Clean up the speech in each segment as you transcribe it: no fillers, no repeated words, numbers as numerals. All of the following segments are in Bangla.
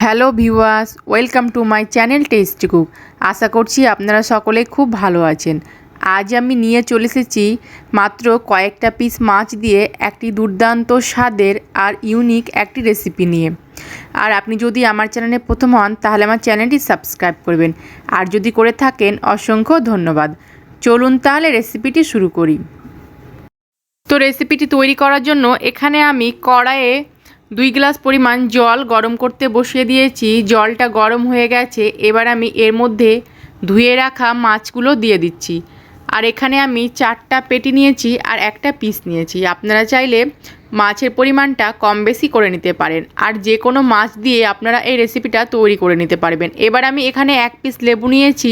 Hello viewers, welcome to my channel tasty cook. আশা করছি আপনারা সকলে খুব ভালো আছেন। আজ আমি নিয়ে চলে এসেছি মাত্র কয়েকটা পিস মাছ দিয়ে একটি দুর্দান্ত স্বাদের আর ইউনিক একটি রেসিপি নিয়ে। আর আপনি যদি আমার চ্যানেলে প্রথম হন তাহলে আমার চ্যানেলটি সাবস্ক্রাইব করবেন, আর যদি করে থাকেন অসংখ্য ধন্যবাদ। চলুন তাহলে রেসিপিটি শুরু করি। তো রেসিপিটি তৈরি করার জন্য এখানে আমি কড়াইয়ে 2 গ্লাস পরিমাণ জল গরম করতে বসিয়ে দিয়েছি। জলটা গরম হয়ে গেছে, এবার আমি এর মধ্যে ধুয়ে রাখা মাছগুলো দিয়ে দিচ্ছি। আর এখানে আমি 4টা পেটি নিয়েছি আর একটা পিস নিয়েছি। আপনারা চাইলে মাছের পরিমাণটা কম বেশি করে নিতে পারেন, আর যে কোনো মাছ দিয়ে আপনারা এই রেসিপিটা তৈরি করে নিতে পারবেন। এবার আমি এখানে 1 পিস লেবু নিয়েছি,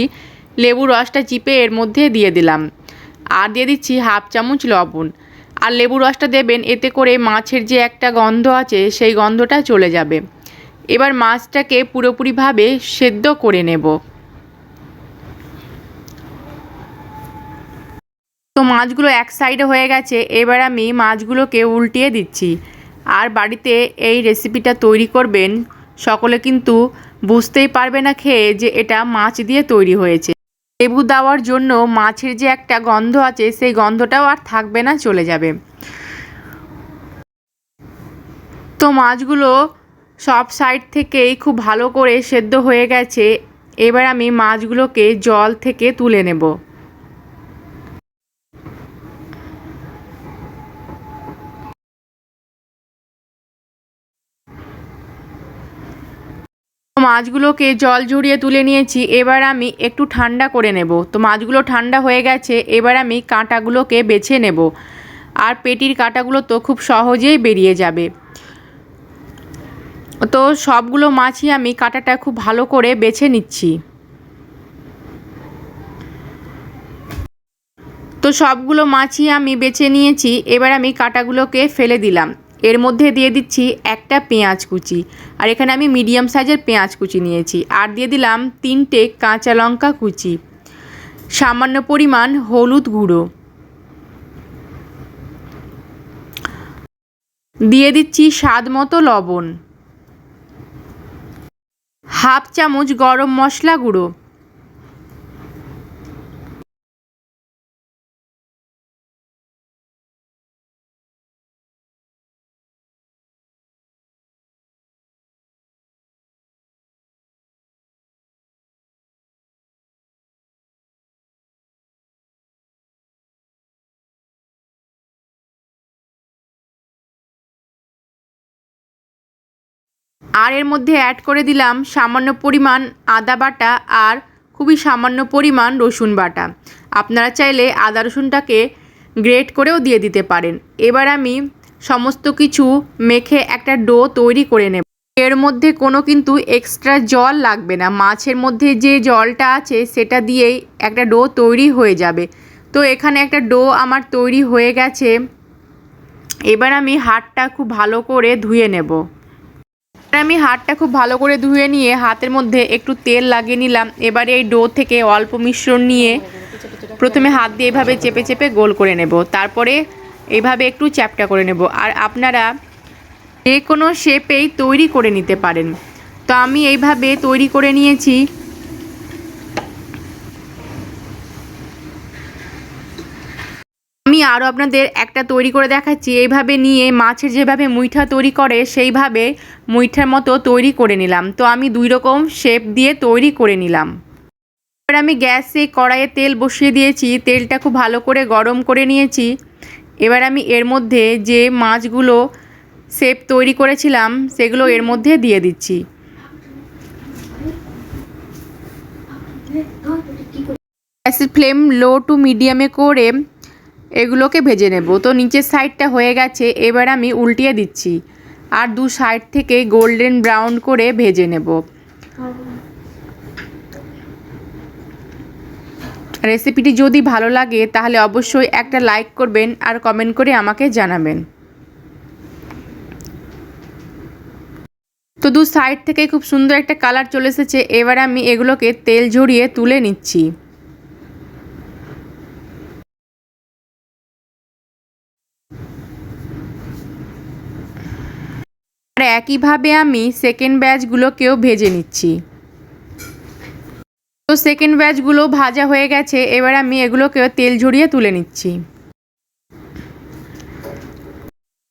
লেবুর রসটা চিপে এর মধ্যে দিয়ে দিলাম, আর দিয়ে দিচ্ছি হাফ চামচ লবণ। আর লেবু রসটা দেবেন, এতে করে মাছের যে একটা গন্ধ আছে সেই গন্ধটা চলে যাবে। এবার মাছটাকে পুরোপুরিভাবে সেদ্ধ করে নেব। তো মাছগুলো এক সাইডে হয়ে গেছে, এবার আমি মাছগুলোকে উল্টিয়ে দিচ্ছি। আর বাড়িতে এই রেসিপিটা তৈরি করবেন, সকলে কিন্তু বুঝতেই পারবে না খেয়ে যে এটা মাছ দিয়ে তৈরি হয়েছে। লেবু দেওয়ার জন্য মাছের যে একটা গন্ধ আছে সেই গন্ধটাও আর থাকবে না, চলে যাবে। তো মাছগুলো সব সাইড থেকেই খুব ভালো করে সেদ্ধ হয়ে গেছে। এবার আমি মাছগুলোকে জল থেকে তুলে নেব। মাছগুলোকে জল ঝরিয়ে তুলে নিয়েছি, এবার আমি একটু ঠান্ডা করে নেব। তো মাছগুলো ঠান্ডা হয়ে গেছে, এবার আমি কাঁটাগুলোকে বেছে নেব। আর পেটির কাঁটাগুলো তো খুব সহজেই বেরিয়ে যাবে। তো সবগুলো মাছই আমি কাঁটাটা খুব ভালো করে বেছে নিচ্ছি। তো সবগুলো মাছই আমি বেছে নিয়েছি, এবার আমি কাঁটাগুলোকে ফেলে দিলাম। এর মধ্যে দিয়ে দিচ্ছি একটা পেঁয়াজ কুচি, আর এখানে আমি মিডিয়াম সাইজের পেঁয়াজ কুচি নিয়েছি। আর দিয়ে দিলাম 3টে কাঁচা লঙ্কা কুচি, সামান্য পরিমাণ হলুদ গুঁড়ো, দিয়ে দিচ্ছি স্বাদ মতো লবণ, হাফ চামচ গরম মশলা গুঁড়ো, আর এর মধ্যে অ্যাড করে দিলাম সামান্য পরিমাণ আদা বাটা আর খুবই সামান্য পরিমাণ রসুন বাটা। আপনারা চাইলে আদা রসুনটাকে গ্রেট করেও দিয়ে দিতে পারেন। এবার আমি সমস্ত কিছু মেখে একটা ডো তৈরি করে নেব। এর মধ্যে কোনো কিন্তু এক্সট্রা জল লাগবে না, মাছের মধ্যে যে জলটা আছে সেটা দিয়েই একটা ডো তৈরি হয়ে যাবে। তো এখানে একটা ডো আমার তৈরি হয়ে গেছে। এবার আমি হাতটা খুব ভালো করে ধুয়ে নেব। আমি হাতটা খুব ভালো করে ধুয়ে নিয়ে হাতের মধ্যে একটু তেল লাগিয়ে নিলাম। এবারে এই ডো থেকে অল্প মিশ্রণ নিয়ে প্রথমে হাত দিয়ে এভাবে চেপে চেপে গোল করে নেব, তারপরে এইভাবে একটু চ্যাপটা করে নেব। আর আপনারা যে কোনো শেপেই তৈরি করে নিতে পারেন। তো আমি এইভাবে তৈরি করে নিয়েছি। আমি আরও আপনাদের একটা তৈরি করে দেখাচ্ছি। এইভাবে নিয়ে মাছের যেভাবে মুইঠা তৈরি করে সেইভাবে মুইঠার মতো তৈরি করে নিলাম। তো আমি 2 রকম শেপ দিয়ে তৈরি করে নিলাম। এবার আমি গ্যাসে কড়াইয়ে তেল বসিয়ে দিয়েছি, তেলটা খুব ভালো করে গরম করে নিয়েছি। এবার আমি এর মধ্যে যে মাছগুলো শেপ তৈরি করেছিলাম সেগুলো এর মধ্যে দিয়ে দিচ্ছি। গ্যাসের ফ্লেম লো টু মিডিয়ামে করে এগুলোকে ভেজে নেব। তো নিচের সাইডটা হয়ে গেছে, এবার আমি উল্টিয়ে দিচ্ছি আর 2 সাইড থেকে গোল্ডেন ব্রাউন করে ভেজে নেব। রেসিপিটি যদি ভালো লাগে তাহলে অবশ্যই একটা লাইক করবেন আর কমেন্ট করে আমাকে জানাবেন। তো 2 সাইড থেকে খুব সুন্দর একটা কালার চলে এসেছে। এবার আমি এগুলোকে তেল ঝরিয়ে তুলে নিচ্ছি। আর একইভাবে আমি সেকেন্ড ব্যাচগুলোকেও ভেজে নিচ্ছি। তো সেকেন্ড ব্যাচগুলো ভাজা হয়ে গেছে, এবার আমি এগুলোকে তেল ঝরিয়ে তুলে নিচ্ছি।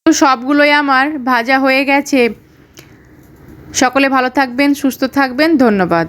তো সবগুলোই আমার ভাজা হয়ে গেছে। সকলে ভালো থাকবেন, সুস্থ থাকবেন, ধন্যবাদ।